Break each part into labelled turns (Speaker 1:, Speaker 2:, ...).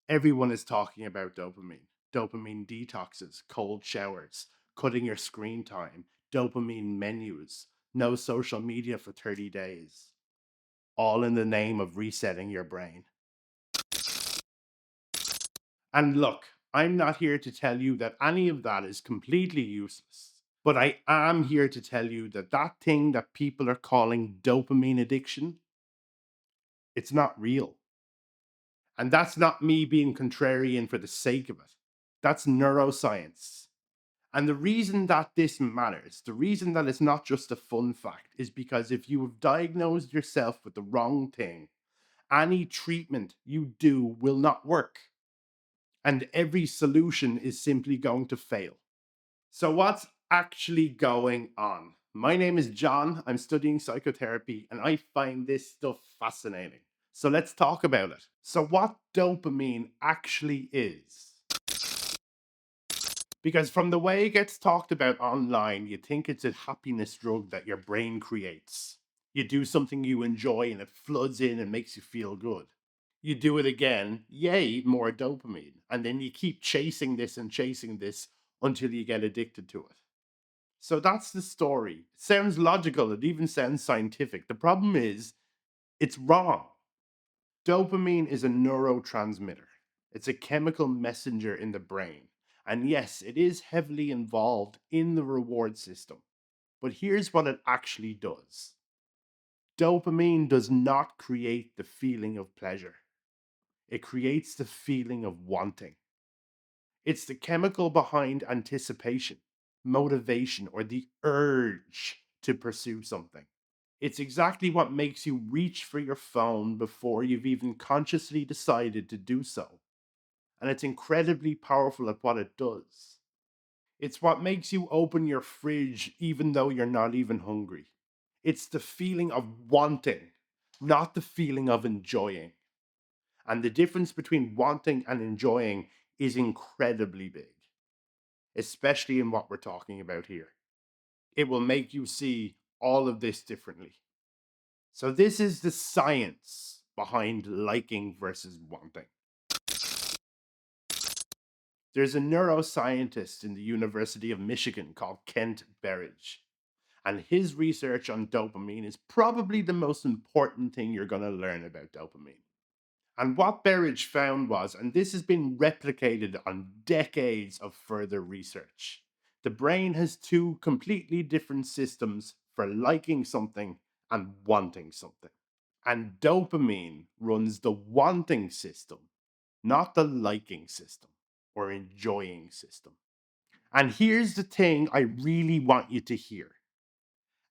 Speaker 1: Everyone is talking about dopamine. Dopamine detoxes, cold showers, cutting your screen time, dopamine menus, no social media for 30 days, all in the name of resetting your brain. And look, I'm not here to tell you that any of that is completely useless, but I am here to tell you that that thing that people are calling dopamine addiction, it's not real. And that's not me being contrarian for the sake of it. That's neuroscience. And the reason that this matters, the reason that it's not just a fun fact, is because if you have diagnosed yourself with the wrong thing, any treatment you do will not work. And every solution is simply going to fail. So, what's actually going on? My name is John. I'm studying psychotherapy and I find this stuff fascinating. So, let's talk about it. So, what dopamine actually is? Because from the way it gets talked about online, you think it's a happiness drug that your brain creates. You do something you enjoy and it floods in and makes you feel good. You do it again, yay, more dopamine. And then you keep chasing this and chasing this until you get addicted to it. So that's the story. It sounds logical, it even sounds scientific. The problem is, it's wrong. Dopamine is a neurotransmitter, it's a chemical messenger in the brain. And yes, it is heavily involved in the reward system. But here's what it actually does: dopamine does not create the feeling of pleasure, it creates the feeling of wanting. It's the chemical behind anticipation, motivation, or the urge to pursue something. It's exactly what makes you reach for your phone before you've even consciously decided to do so. And it's incredibly powerful at what it does. It's what makes you open your fridge even though you're not even hungry. It's the feeling of wanting, not the feeling of enjoying. And the difference between wanting and enjoying is incredibly big, especially in what we're talking about here. It will make you see all of this differently. So, this is the science behind liking versus wanting. There's a neuroscientist in the University of Michigan called Kent Berridge, and his research on dopamine is probably the most important thing you're going to learn about dopamine. And what Berridge found was, and this has been replicated on decades of further research, the brain has two completely different systems for liking something and wanting something. And dopamine runs the wanting system, not the liking system or enjoying system. And here's the thing I really want you to hear.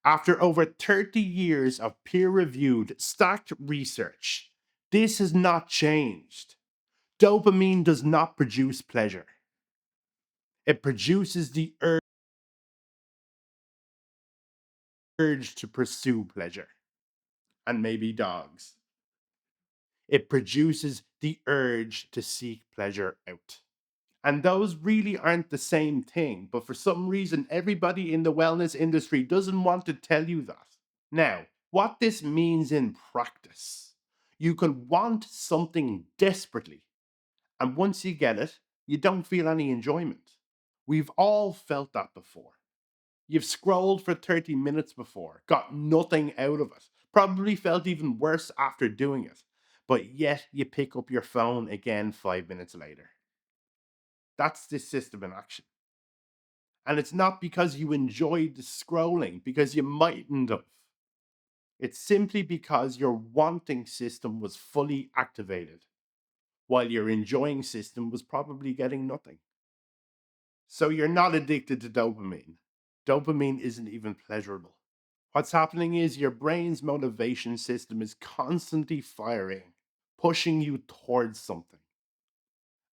Speaker 1: After over 30 years of peer reviewed, stacked research, this has not changed. Dopamine does not produce pleasure, it produces the urge to pursue pleasure, and maybe dogs. It produces the urge to seek pleasure out. And those really aren't the same thing, but for some reason, everybody in the wellness industry doesn't want to tell you that. Now, what this means in practice: you can want something desperately, and once you get it, you don't feel any enjoyment. We've all felt that before. You've scrolled for 30 minutes before, got nothing out of it, probably felt even worse after doing it, but yet you pick up your phone again 5 minutes later. That's this system in action. And it's not because you enjoyed the scrolling, because you mightn't have. It's simply because your wanting system was fully activated, while your enjoying system was probably getting nothing. So you're not addicted to dopamine. Dopamine isn't even pleasurable. What's happening is your brain's motivation system is constantly firing, pushing you towards something.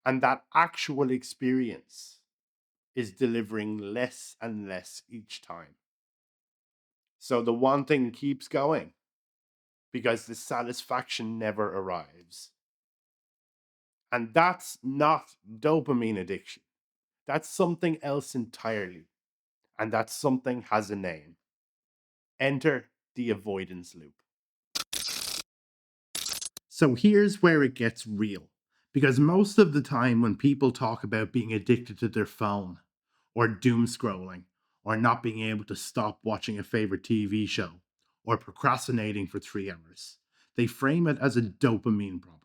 Speaker 1: And that actual experience is delivering less and less each time. So the wanting keeps going because the satisfaction never arrives. And that's not dopamine addiction. That's something else entirely. And that something has a name. Enter the avoidance loop. So here's where it gets real. Because most of the time, when people talk about being addicted to their phone, or doom scrolling, or not being able to stop watching a favorite TV show, or procrastinating for 3 hours, they frame it as a dopamine problem.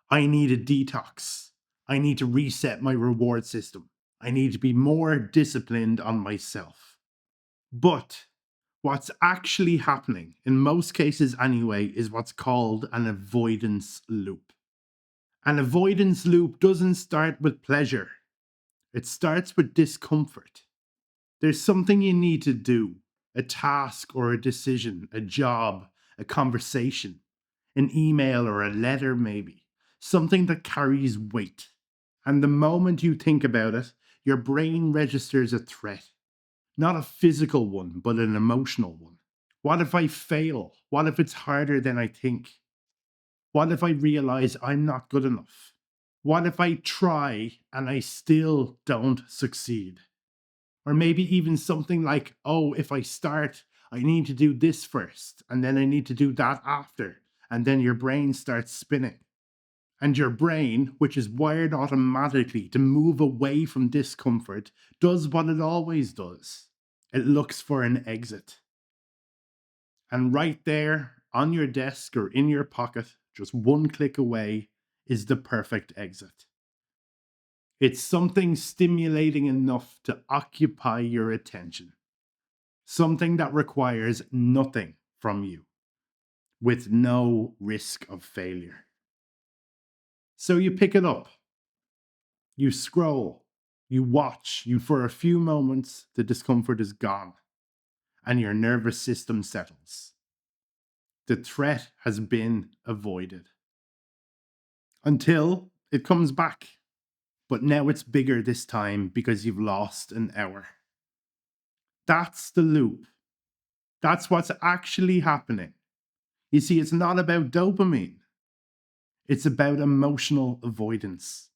Speaker 1: I need a detox. I need to reset my reward system. I need to be more disciplined on myself. But what's actually happening, in most cases anyway, is what's called an avoidance loop. An avoidance loop doesn't start with pleasure, it starts with discomfort. There's something you need to do, a task or a decision, a job, a conversation, an email or a letter, maybe, something that carries weight. And the moment you think about it, your brain registers a threat, not a physical one, but an emotional one. What if I fail? What if it's harder than I think? What if I realize I'm not good enough? What if I try and I still don't succeed? Or maybe even something like, oh, if I start, I need to do this first, and then I need to do that after. And then your brain starts spinning. And your brain, which is wired automatically to move away from discomfort, does what it always does: it looks for an exit. And right there on your desk or in your pocket, just one click away, is the perfect exit. It's something stimulating enough to occupy your attention, something that requires nothing from you, with no risk of failure. So you pick it up, you scroll, you watch, you for a few moments, the discomfort is gone, and your nervous system settles. The threat has been avoided. Until it comes back. But now it's bigger this time because you've lost an hour. That's the loop. That's what's actually happening. You see, it's not about dopamine, it's about emotional avoidance.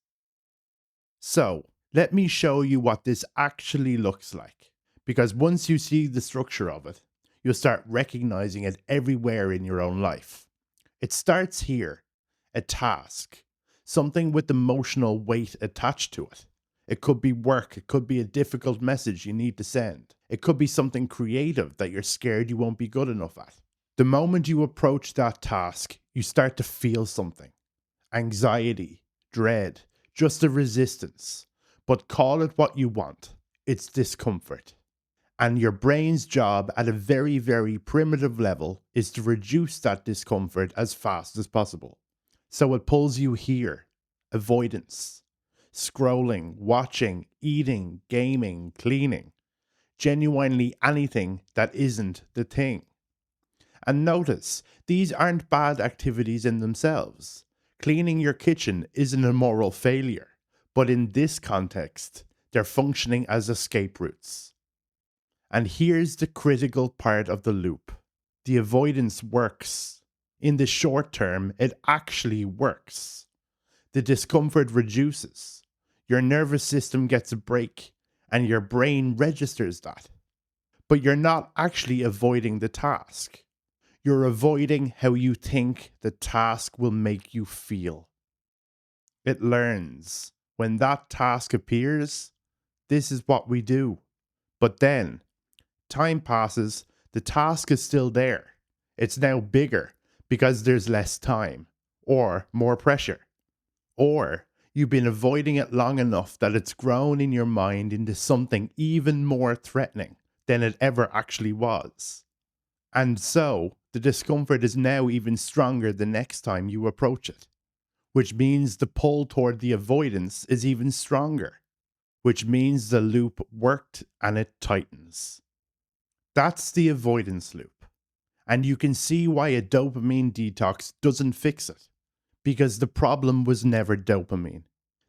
Speaker 1: So, let me show you what this actually looks like. Because once you see the structure of it, you'll start recognizing it everywhere in your own life. It starts here: a task, something with emotional weight attached to it. It could be work, it could be a difficult message you need to send. It could be something creative that you're scared you won't be good enough at. The moment you approach that task, you start to feel something: anxiety, dread, just a resistance. But call it what you want, it's discomfort. And your brain's job at a very, very primitive level is to reduce that discomfort as fast as possible. So it pulls you here: avoidance, scrolling, watching, eating, gaming, cleaning, genuinely anything that isn't the thing. And notice, these aren't bad activities in themselves. Cleaning your kitchen isn't a moral failure, but in this context, they're functioning as escape routes. And here's the critical part of the loop: the avoidance works. In the short term, it actually works. The discomfort reduces. Your nervous system gets a break, and your brain registers that. But you're not actually avoiding the task. You're avoiding how you think the task will make you feel. It learns. When that task appears, this is what we do. But then, time passes, the task is still there. It's now bigger because there's less time, or more pressure. Or you've been avoiding it long enough that it's grown in your mind into something even more threatening than it ever actually was. And so, the discomfort is now even stronger the next time you approach it, which means the pull toward the avoidance is even stronger, which means the loop worked and it tightens. That's the avoidance loop. And you can see why a dopamine detox doesn't fix it. Because the problem was never dopamine.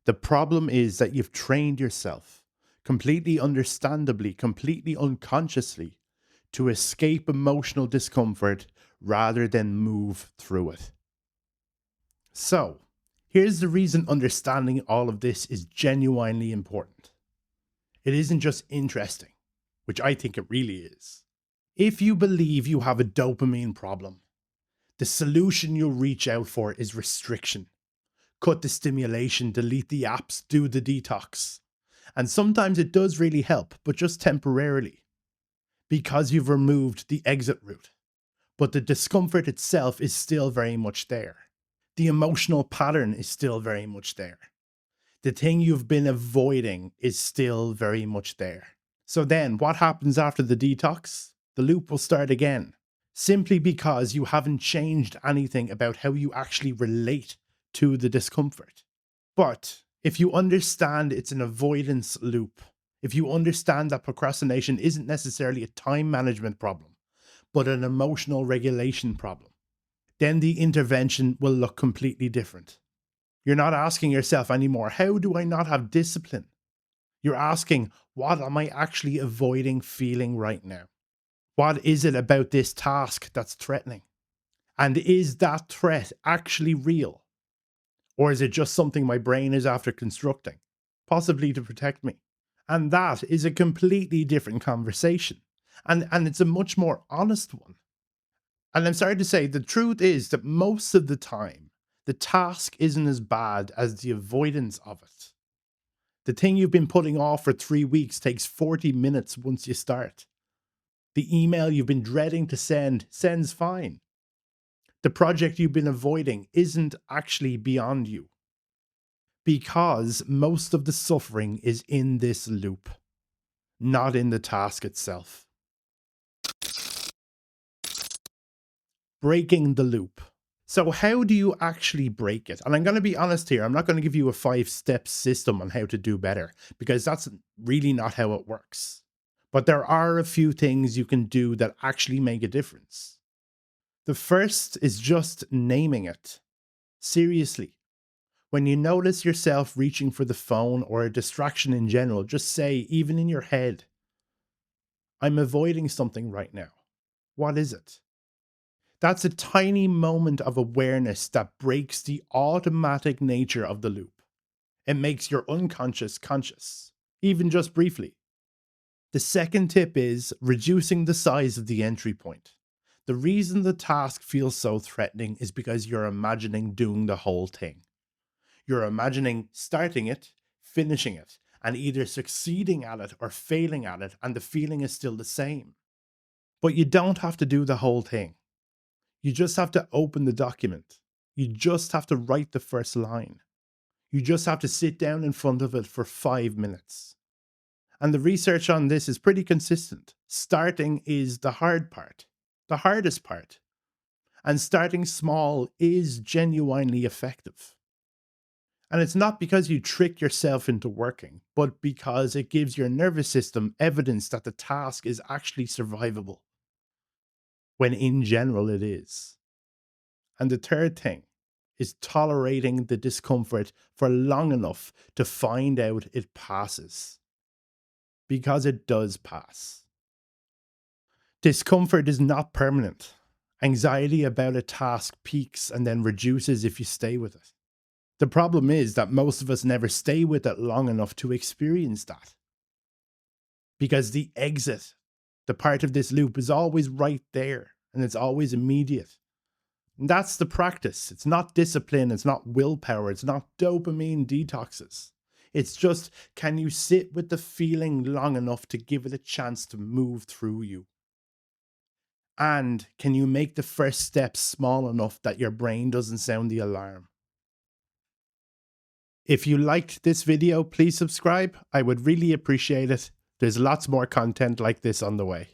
Speaker 1: The problem is that you've trained yourself, completely understandably, completely unconsciously, to escape emotional discomfort rather than move through it. So, here's the reason understanding all of this is genuinely important. It isn't just interesting, which I think it really is. If you believe you have a dopamine problem, the solution you'll reach out for is restriction. cut the stimulation, delete the apps, do the detox. And sometimes it does really help, but just temporarily, because you've removed the exit route. But the discomfort itself is still very much there. The emotional pattern is still very much there. The thing you've been avoiding is still very much there. So then what happens after the detox? The loop will start again, simply because you haven't changed anything about how you actually relate to the discomfort. But if you understand it's an avoidance loop, if you understand that procrastination isn't necessarily a time management problem, but an emotional regulation problem, then the intervention will look completely different. You're not asking yourself anymore, how do I not have discipline? You're asking, what am I actually avoiding feeling right now? What is it about this task that's threatening? And is that threat actually real? Or is it just something my brain is after constructing, possibly to protect me? And that is a completely different conversation. And it's a much more honest one. And I'm sorry to say, the truth is that most of the time, the task isn't as bad as the avoidance of it. The thing you've been putting off for 3 weeks takes 40 minutes once you start. The email you've been dreading to send sends fine. The project you've been avoiding isn't actually beyond you, because most of the suffering is in this loop, not in the task itself. Breaking the loop. So how do you actually break it? And I'm going to be honest here, I'm not going to give you a 5-step system on how to do better, because that's really not how it works. But there are a few things you can do that actually make a difference. The first is just naming it. Seriously. When you notice yourself reaching for the phone or a distraction in general, just say, even in your head, I'm avoiding something right now. What is it? That's a tiny moment of awareness that breaks the automatic nature of the loop. It makes your unconscious conscious, even just briefly. The second tip is reducing the size of the entry point. The reason the task feels so threatening is because you're imagining doing the whole thing. You're imagining starting it, finishing it, and either succeeding at it or failing at it, and the feeling is still the same. But you don't have to do the whole thing. You just have to open the document. You just have to write the first line. You just have to sit down in front of it for 5 minutes. And the research on this is pretty consistent. Starting is the hard part, the hardest part. And starting small is genuinely effective. And it's not because you trick yourself into working, but because it gives your nervous system evidence that the task is actually survivable, when in general it is. And the third thing is tolerating the discomfort for long enough to find out it passes. Because it does pass. Discomfort is not permanent. Anxiety about a task peaks and then reduces if you stay with it. The problem is that most of us never stay with it long enough to experience that. Because the exit, the part of this loop, is always right there and it's always immediate. And that's the practice. It's not discipline, it's not willpower, it's not dopamine detoxes. It's just, can you sit with the feeling long enough to give it a chance to move through you? And can you make the first step small enough that your brain doesn't sound the alarm? If you liked this video, please subscribe. I would really appreciate it. There's lots more content like this on the way.